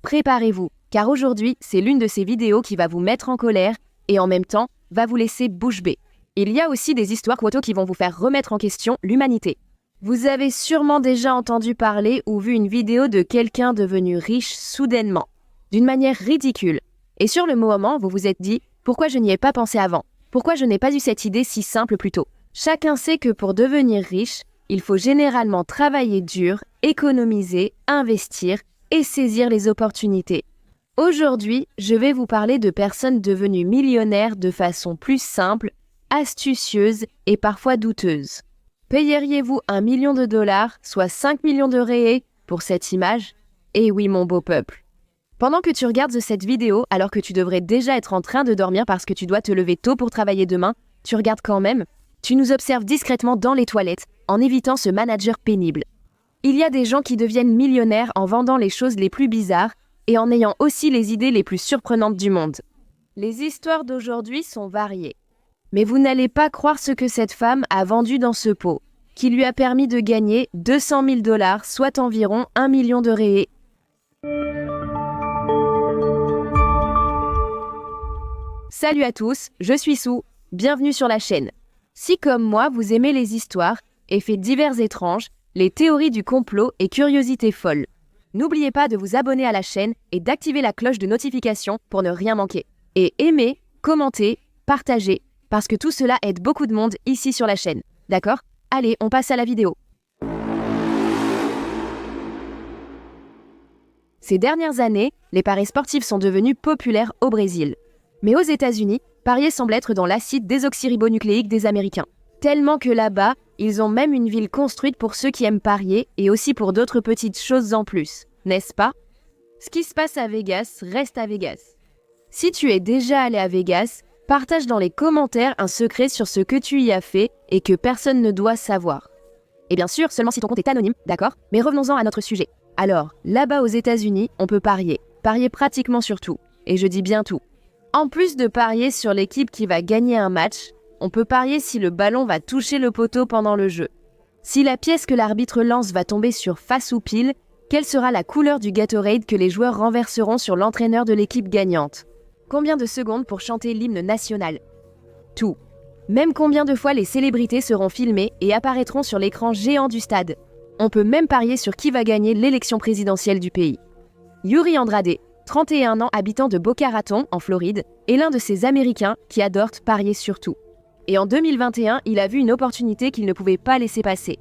Préparez-vous, car aujourd'hui, c'est l'une de ces vidéos qui va vous mettre en colère et en même temps, va vous laisser bouche bée. Il y a aussi des histoires quoto qui vont vous faire remettre en question l'humanité. Vous avez sûrement déjà entendu parler ou vu une vidéo de quelqu'un devenu riche soudainement, d'une manière ridicule. Et sur le moment, vous vous êtes dit « Pourquoi je n'y ai pas pensé avant ? Pourquoi je n'ai pas eu cette idée si simple plus tôt ?» Chacun sait que pour devenir riche, il faut généralement travailler dur, économiser, investir et saisir les opportunités. Aujourd'hui, je vais vous parler de personnes devenues millionnaires de façon plus simple, astucieuse et parfois douteuse. Payeriez-vous $1 million, soit 5 millions de réés, pour cette image ? Eh oui, mon beau peuple. Pendant que tu regardes cette vidéo, alors que tu devrais déjà être en train de dormir parce que tu dois te lever tôt pour travailler demain, tu regardes quand même. Tu nous observes discrètement dans les toilettes, en évitant ce manager pénible. Il y a des gens qui deviennent millionnaires en vendant les choses les plus bizarres et en ayant aussi les idées les plus surprenantes du monde. Les histoires d'aujourd'hui sont variées. Mais vous n'allez pas croire ce que cette femme a vendu dans ce pot, qui lui a permis de gagner $200 000, soit environ 1 million de réés. Salut à tous, je suis Sou, bienvenue sur la chaîne. Si comme moi vous aimez les histoires, effets divers étranges, les théories du complot et curiosités folles, n'oubliez pas de vous abonner à la chaîne et d'activer la cloche de notification pour ne rien manquer. Et aimez, commentez, partagez, parce que tout cela aide beaucoup de monde ici sur la chaîne. D'accord ? Allez, on passe à la vidéo. Ces dernières années, les paris sportifs sont devenus populaires au Brésil. Mais aux États-Unis, parier semble être dans l'acide désoxyribonucléique des Américains. Tellement que là-bas, ils ont même une ville construite pour ceux qui aiment parier et aussi pour d'autres petites choses en plus, n'est-ce pas ? Ce qui se passe à Vegas reste à Vegas. Si tu es déjà allé à Vegas, partage dans les commentaires un secret sur ce que tu y as fait et que personne ne doit savoir. Et bien sûr, seulement si ton compte est anonyme, d'accord ? Mais revenons-en à notre sujet. Alors, là-bas aux États-Unis, on peut parier. Parier pratiquement sur tout. Et je dis bien tout. En plus de parier sur l'équipe qui va gagner un match, on peut parier si le ballon va toucher le poteau pendant le jeu. Si la pièce que l'arbitre lance va tomber sur face ou pile, quelle sera la couleur du Gatorade que les joueurs renverseront sur l'entraîneur de l'équipe gagnante ? Combien de secondes pour chanter l'hymne national ? Tout. Même combien de fois les célébrités seront filmées et apparaîtront sur l'écran géant du stade. On peut même parier sur qui va gagner l'élection présidentielle du pays. Yuri Andrade, 31 ans, habitant de Boca Raton, en Floride, est l'un de ces Américains qui adorent parier sur tout. Et en 2021, il a vu une opportunité qu'il ne pouvait pas laisser passer.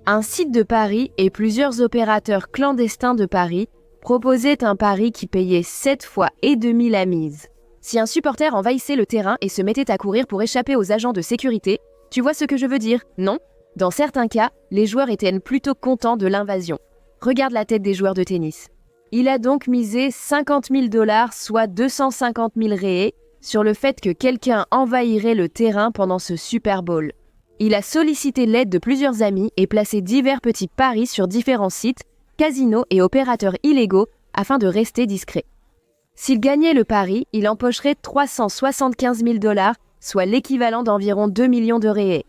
Un site de paris et plusieurs opérateurs clandestins de paris proposaient un pari qui payait 7 fois et demi la mise. Si un supporter envahissait le terrain et se mettait à courir pour échapper aux agents de sécurité, tu vois ce que je veux dire, non ? Dans certains cas, les joueurs étaient plutôt contents de l'invasion. Regarde la tête des joueurs de tennis. Il a donc misé $50 000, soit 250 000 réés, sur le fait que quelqu'un envahirait le terrain pendant ce Super Bowl. Il a sollicité l'aide de plusieurs amis et placé divers petits paris sur différents sites, casinos et opérateurs illégaux afin de rester discret. S'il gagnait le pari, il empocherait $375 000, soit l'équivalent d'environ 2 millions de réés.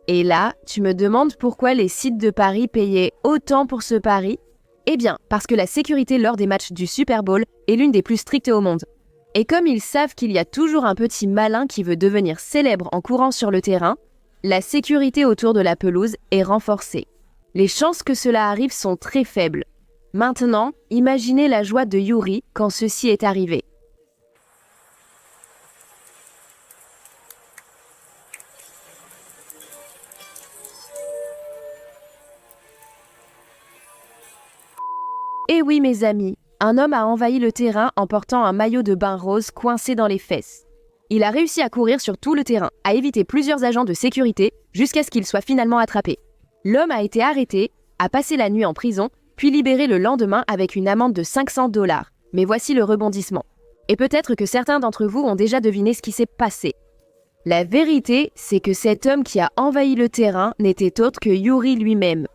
Et là, tu me demandes pourquoi les sites de paris payaient autant pour ce pari ? Eh bien, parce que la sécurité lors des matchs du Super Bowl est l'une des plus strictes au monde. Et comme ils savent qu'il y a toujours un petit malin qui veut devenir célèbre en courant sur le terrain, la sécurité autour de la pelouse est renforcée. Les chances que cela arrive sont très faibles. Maintenant, imaginez la joie de Yuri quand ceci est arrivé. Eh oui mes amis, un homme a envahi le terrain en portant un maillot de bain rose coincé dans les fesses. Il a réussi à courir sur tout le terrain, à éviter plusieurs agents de sécurité jusqu'à ce qu'il soit finalement attrapé. L'homme a été arrêté, a passé la nuit en prison, puis libéré le lendemain avec une amende de $500. Mais voici le rebondissement. Et peut-être que certains d'entre vous ont déjà deviné ce qui s'est passé. La vérité, c'est que cet homme qui a envahi le terrain n'était autre que Yuri lui-même.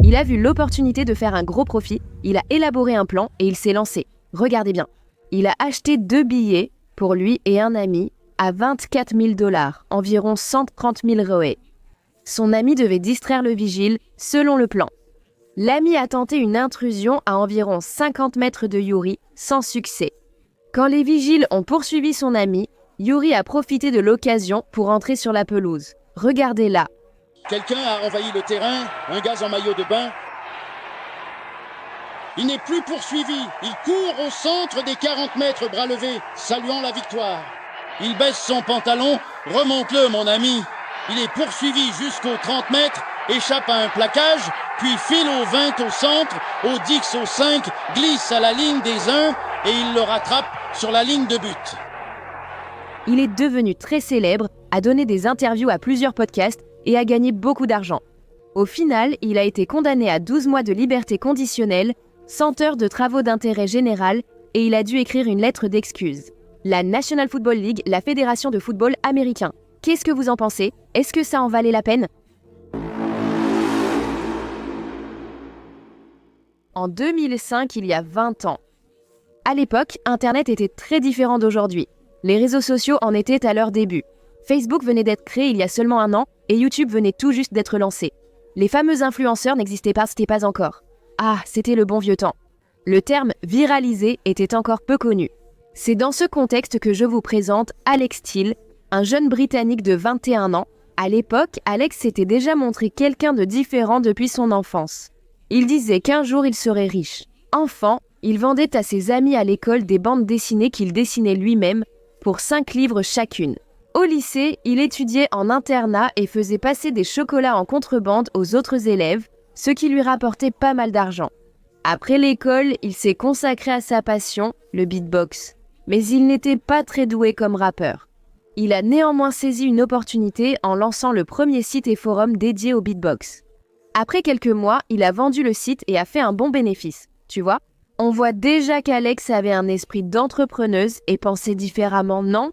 Il a vu l'opportunité de faire un gros profit, il a élaboré un plan et il s'est lancé. Regardez bien. Il a acheté 2 billets, pour lui et un ami, à $24 000, environ 130 000 réés. Son ami devait distraire le vigile selon le plan. L'ami a tenté une intrusion à environ 50 mètres de Yuri, sans succès. Quand les vigiles ont poursuivi son ami, Yuri a profité de l'occasion pour entrer sur la pelouse. Regardez là. Quelqu'un a envahi le terrain, un gars en maillot de bain. Il n'est plus poursuivi. Il court au centre des 40 mètres bras levés, saluant la victoire. Il baisse son pantalon. Remonte-le, mon ami. Il est poursuivi jusqu'aux 30 mètres, échappe à un plaquage, puis file au 20 au centre, au 10 au 5, glisse à la ligne des 1 et il le rattrape sur la ligne de but. Il est devenu très célèbre, a donné des interviews à plusieurs podcasts et a gagné beaucoup d'argent. Au final, il a été condamné à 12 mois de liberté conditionnelle, 100 heures de travaux d'intérêt général et il a dû écrire une lettre d'excuse. La National Football League, la fédération de football américain. Qu'est-ce que vous en pensez? Est-ce que ça en valait la peine? En 2005, il y a 20 ans. À l'époque, Internet était très différent d'aujourd'hui. Les réseaux sociaux en étaient à leur début. Facebook venait d'être créé il y a seulement un an et YouTube venait tout juste d'être lancé. Les fameux influenceurs n'existaient pas encore. Ah, c'était le bon vieux temps. Le terme « viralisé » était encore peu connu. C'est dans ce contexte que je vous présente Alex Steele, un jeune Britannique de 21 ans. À l'époque, Alex s'était déjà montré quelqu'un de différent depuis son enfance. Il disait qu'un jour il serait riche. Enfant, il vendait à ses amis à l'école des bandes dessinées qu'il dessinait lui-même pour 5 livres chacune. Au lycée, il étudiait en internat et faisait passer des chocolats en contrebande aux autres élèves, ce qui lui rapportait pas mal d'argent. Après l'école, il s'est consacré à sa passion, le beatbox. Mais il n'était pas très doué comme rappeur. Il a néanmoins saisi une opportunité en lançant le premier site et forum dédié au beatbox. Après quelques mois, il a vendu le site et a fait un bon bénéfice. Tu vois, on voit déjà qu'Alex avait un esprit d'entrepreneuse et pensait différemment, non?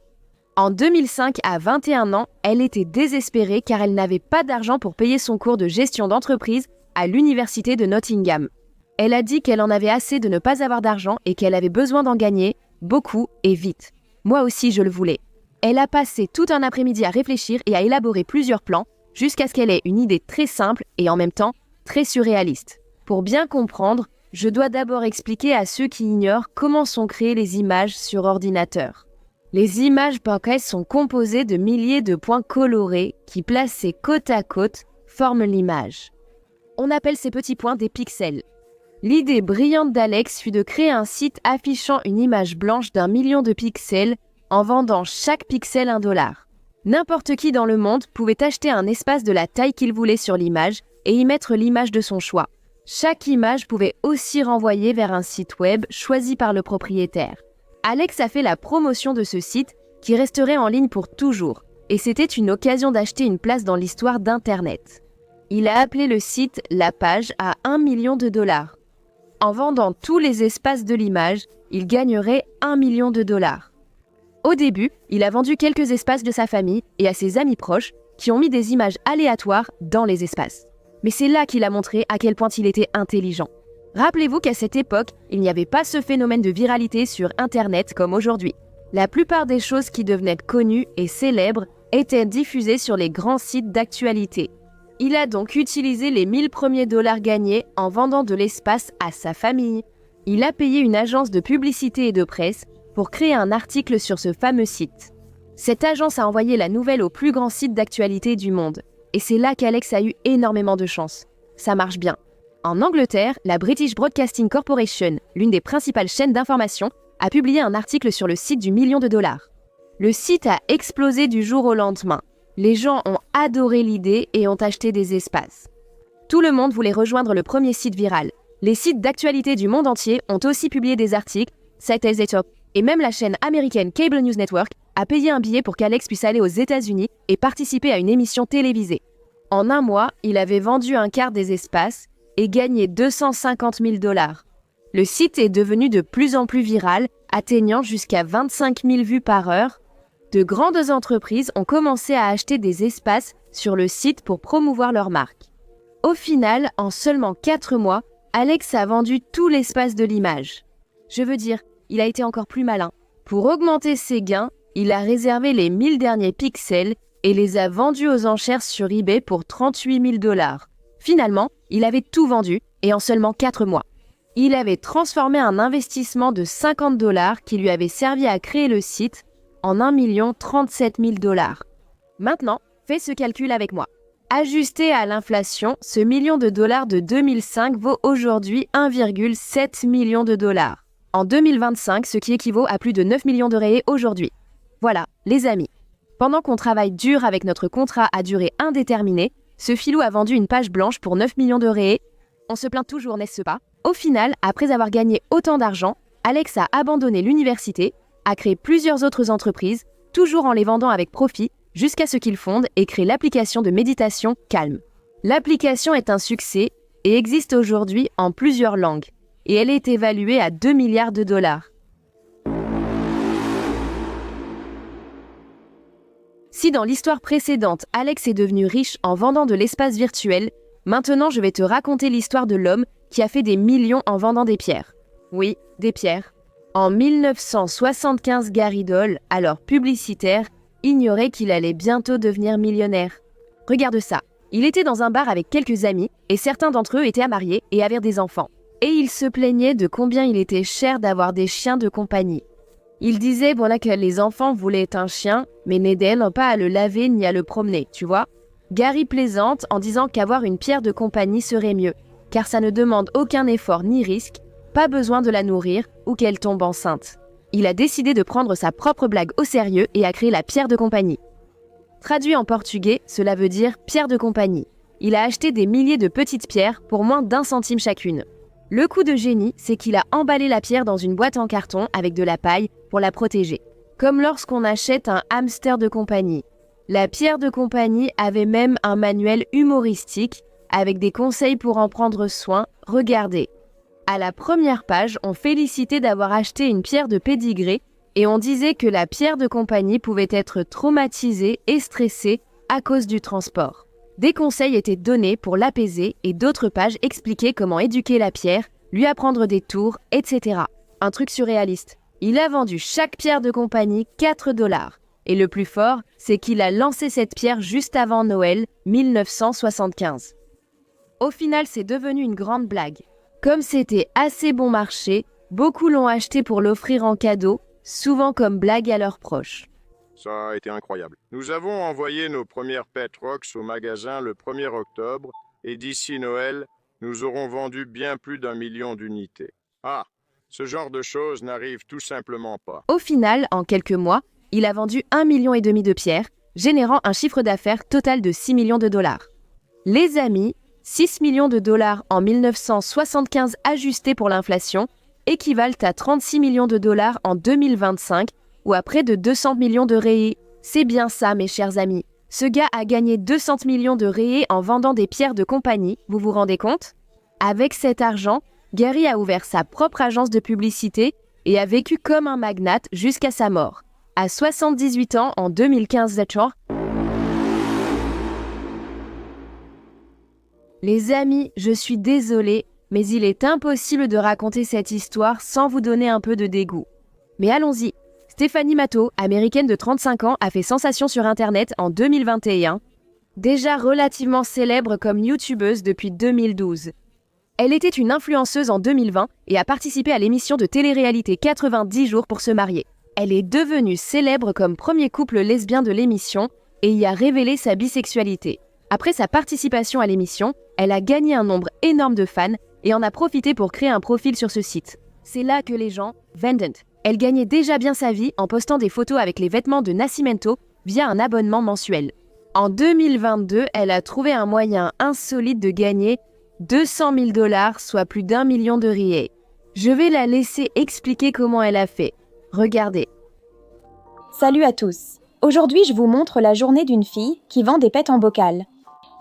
En 2005, à 21 ans, elle était désespérée car elle n'avait pas d'argent pour payer son cours de gestion d'entreprise à l'université de Nottingham. Elle a dit qu'elle en avait assez de ne pas avoir d'argent et qu'elle avait besoin d'en gagner, beaucoup et vite. Moi aussi, je le voulais. Elle a passé tout un après-midi à réfléchir et à élaborer plusieurs plans, jusqu'à ce qu'elle ait une idée très simple et en même temps très surréaliste. Pour bien comprendre, je dois d'abord expliquer à ceux qui ignorent comment sont créées les images sur ordinateur. Les images bancaires sont composées de milliers de points colorés qui, placés côte à côte, forment l'image. On appelle ces petits points des pixels. L'idée brillante d'Alex fut de créer un site affichant une image blanche d'1 million de pixels en vendant chaque pixel $1. N'importe qui dans le monde pouvait acheter un espace de la taille qu'il voulait sur l'image et y mettre l'image de son choix. Chaque image pouvait aussi renvoyer vers un site web choisi par le propriétaire. Alex a fait la promotion de ce site qui resterait en ligne pour toujours et c'était une occasion d'acheter une place dans l'histoire d'Internet. Il a appelé le site La Page à $1 million. En vendant tous les espaces de l'image, il gagnerait $1 million. Au début, il a vendu quelques espaces de sa famille et à ses amis proches qui ont mis des images aléatoires dans les espaces. Mais c'est là qu'il a montré à quel point il était intelligent. Rappelez-vous qu'à cette époque, il n'y avait pas ce phénomène de viralité sur Internet comme aujourd'hui. La plupart des choses qui devenaient connues et célèbres étaient diffusées sur les grands sites d'actualité. Il a donc utilisé les 1000 premiers dollars gagnés en vendant de l'espace à sa famille. Il a payé une agence de publicité et de presse pour créer un article sur ce fameux site. Cette agence a envoyé la nouvelle au plus grand site d'actualité du monde. Et c'est là qu'Alex a eu énormément de chance. Ça marche bien. En Angleterre, la British Broadcasting Corporation, l'une des principales chaînes d'information, a publié un article sur le site du $1 million. Le site a explosé du jour au lendemain. Les gens ont adoré l'idée et ont acheté des espaces. Tout le monde voulait rejoindre le premier site viral. Les sites d'actualité du monde entier ont aussi publié des articles, c'était top. Et même la chaîne américaine Cable News Network a payé un billet pour qu'Alex puisse aller aux États-Unis et participer à une émission télévisée. En un mois, il avait vendu un quart des espaces et gagné $250 000. Le site est devenu de plus en plus viral, atteignant jusqu'à 25 000 vues par heure. De grandes entreprises ont commencé à acheter des espaces sur le site pour promouvoir leur marque. Au final, en seulement 4 mois, Alex a vendu tout l'espace de l'image. Je veux dire, il a été encore plus malin. Pour augmenter ses gains, il a réservé les 1000 derniers pixels et les a vendus aux enchères sur eBay pour $38 000. Finalement, il avait tout vendu et en seulement 4 mois. Il avait transformé un investissement de $50 qui lui avait servi à créer le site en 1 037 000 $. Maintenant, fais ce calcul avec moi. Ajusté à l'inflation, ce million de dollars de 2005 vaut aujourd'hui 1,7 million de dollars. En 2025, ce qui équivaut à plus de 9 millions de réés aujourd'hui. Voilà, les amis. Pendant qu'on travaille dur avec notre contrat à durée indéterminée, ce filou a vendu une page blanche pour 9 millions de réés. On se plaint toujours, n'est-ce pas? Au final, après avoir gagné autant d'argent, Alex a abandonné l'université, a créé plusieurs autres entreprises, toujours en les vendant avec profit, jusqu'à ce qu'il fonde et crée l'application de méditation Calm. L'application est un succès et existe aujourd'hui en plusieurs langues, et elle est évaluée à 2 milliards de dollars. Si dans l'histoire précédente, Alex est devenu riche en vendant de l'espace virtuel, maintenant je vais te raconter l'histoire de l'homme qui a fait des millions en vendant des pierres. Oui, des pierres. En 1975, Gary Doll, alors publicitaire, ignorait qu'il allait bientôt devenir millionnaire. Regarde ça. Il était dans un bar avec quelques amis et certains d'entre eux étaient mariés et avaient des enfants. Et il se plaignait de combien il était cher d'avoir des chiens de compagnie. Il disait que les enfants voulaient un chien, mais n'aidaient pas à le laver ni à le promener, tu vois. Gary plaisante en disant qu'avoir une pierre de compagnie serait mieux, car ça ne demande aucun effort ni risque, pas besoin de la nourrir ou qu'elle tombe enceinte. Il a décidé de prendre sa propre blague au sérieux et a créé la pierre de compagnie. Traduit en portugais, cela veut dire pierre de compagnie. Il a acheté des milliers de petites pierres pour moins d'1 centime chacune. Le coup de génie, c'est qu'il a emballé la pierre dans une boîte en carton avec de la paille pour la protéger. Comme lorsqu'on achète un hamster de compagnie. La pierre de compagnie avait même un manuel humoristique avec des conseils pour en prendre soin. Regardez. À la première page, on félicitait d'avoir acheté une pierre de pédigré et on disait que la pierre de compagnie pouvait être traumatisée et stressée à cause du transport. Des conseils étaient donnés pour l'apaiser et d'autres pages expliquaient comment éduquer la pierre, lui apprendre des tours, etc. Un truc surréaliste. Il a vendu chaque pierre de compagnie 4 $. Et le plus fort, c'est qu'il a lancé cette pierre juste avant Noël 1975. Au final, c'est devenu une grande blague. Comme c'était assez bon marché, beaucoup l'ont acheté pour l'offrir en cadeau, souvent comme blague à leurs proches. Ça a été incroyable. Nous avons envoyé nos premières Pet Rocks au magasin le 1er octobre et d'ici Noël, nous aurons vendu bien plus d'1 million d'unités. Ah, ce genre de choses n'arrive tout simplement pas. Au final, en quelques mois, il a vendu 1,5 million de pierres, générant un chiffre d'affaires total de 6 millions de dollars. Les amis, 6 millions de dollars en 1975 ajustés pour l'inflation équivalent à 36 millions de dollars en 2025 ou à près de 200 millions de réés. C'est bien ça, mes chers amis. Ce gars a gagné 200 millions de réés en vendant des pierres de compagnie, vous vous rendez compte? Avec cet argent, Gary a ouvert sa propre agence de publicité et a vécu comme un magnate jusqu'à sa mort. À 78 ans en 2015, Les amis, je suis désolée, mais il est impossible de raconter cette histoire sans vous donner un peu de dégoût. Mais allons-y. Stéphanie Matteau, américaine de 35 ans, a fait sensation sur Internet en 2021, déjà relativement célèbre comme youtubeuse depuis 2012. Elle était une influenceuse en 2020 et a participé à l'émission de télé-réalité 90 jours pour se marier. Elle est devenue célèbre comme premier couple lesbien de l'émission et y a révélé sa bisexualité. Après sa participation à l'émission, elle a gagné un nombre énorme de fans et en a profité pour créer un profil sur ce site. C'est là que les gens vendent. Elle gagnait déjà bien sa vie en postant des photos avec les vêtements de Nascimento via un abonnement mensuel. En 2022, elle a trouvé un moyen insolite de gagner 200 000 $, soit plus d'1 million de réés. Je vais la laisser expliquer comment elle a fait. Regardez. Salut à tous. Aujourd'hui, je vous montre la journée d'une fille qui vend des pets en bocal.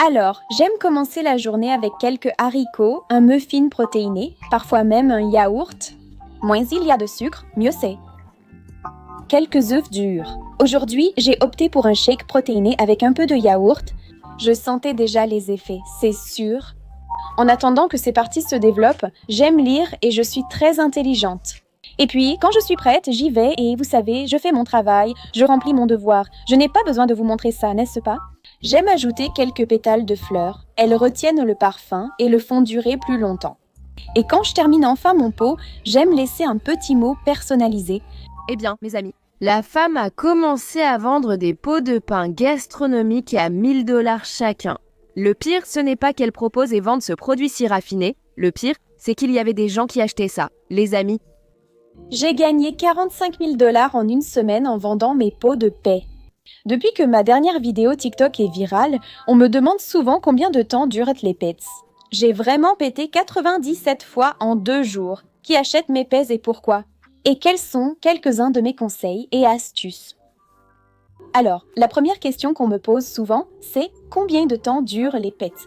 Alors, j'aime commencer la journée avec quelques haricots, un muffin protéiné, parfois même un yaourt. Moins il y a de sucre, mieux c'est. Quelques œufs durs. Aujourd'hui, j'ai opté pour un shake protéiné avec un peu de yaourt. Je sentais déjà les effets, c'est sûr. En attendant que ces parties se développent, j'aime lire et je suis très intelligente. Et puis, quand je suis prête, j'y vais et vous savez, je fais mon travail, je remplis mon devoir. Je n'ai pas besoin de vous montrer ça, n'est-ce pas? J'aime ajouter quelques pétales de fleurs. Elles retiennent le parfum et le font durer plus longtemps. Et quand je termine enfin mon pot, j'aime laisser un petit mot personnalisé. Eh bien, mes amis, la femme a commencé à vendre des pots de pain gastronomiques à 1 000 $ chacun. Le pire, ce n'est pas qu'elle propose et vende ce produit si raffiné. Le pire, c'est qu'il y avait des gens qui achetaient ça. Les amis, J'ai gagné 45 000 $ en une semaine en vendant mes pots de paix. Depuis que ma dernière vidéo TikTok est virale, on me demande souvent combien de temps durent les pets. J'ai vraiment pété 97 fois en 2 jours. Qui achète mes pets et pourquoi? Et quels sont quelques-uns de mes conseils et astuces? Alors, la première question qu'on me pose souvent, c'est combien de temps durent les pets?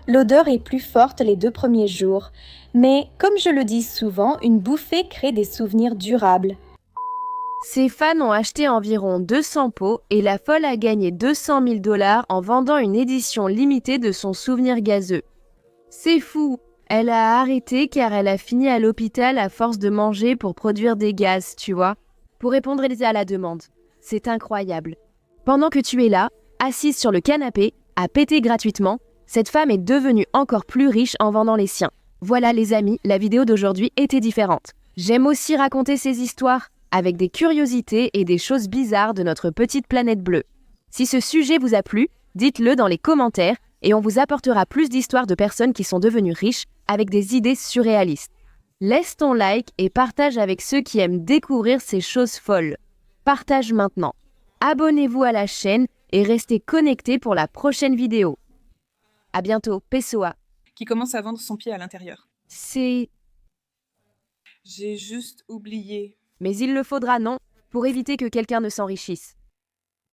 L'odeur est plus forte les 2 premiers jours, mais comme je le dis souvent, une bouffée crée des souvenirs durables. ses fans ont acheté environ 200 pots et la folle a gagné 200 000 $ en vendant une édition limitée de son souvenir gazeux. C'est fou! Elle a arrêté car elle a fini à l'hôpital à force de manger pour produire des gaz, tu vois, pour répondre à la demande. C'est incroyable. Pendant que tu es là, assise sur le canapé, à péter gratuitement, cette femme est devenue encore plus riche en vendant les siens. Voilà les amis, la vidéo d'aujourd'hui était différente. J'aime aussi raconter ces histoires avec des curiosités et des choses bizarres de notre petite planète bleue. Si ce sujet vous a plu, dites-le dans les commentaires et on vous apportera plus d'histoires de personnes qui sont devenues riches avec des idées surréalistes. Laisse ton like et partage avec ceux qui aiment découvrir ces choses folles. Partage maintenant. Abonnez-vous à la chaîne et restez connectés pour la prochaine vidéo. À bientôt, Pessoa. Qui commence à vendre son pied à l'intérieur. C'est... J'ai juste oublié. Mais il le faudra, non, pour éviter que quelqu'un ne s'enrichisse.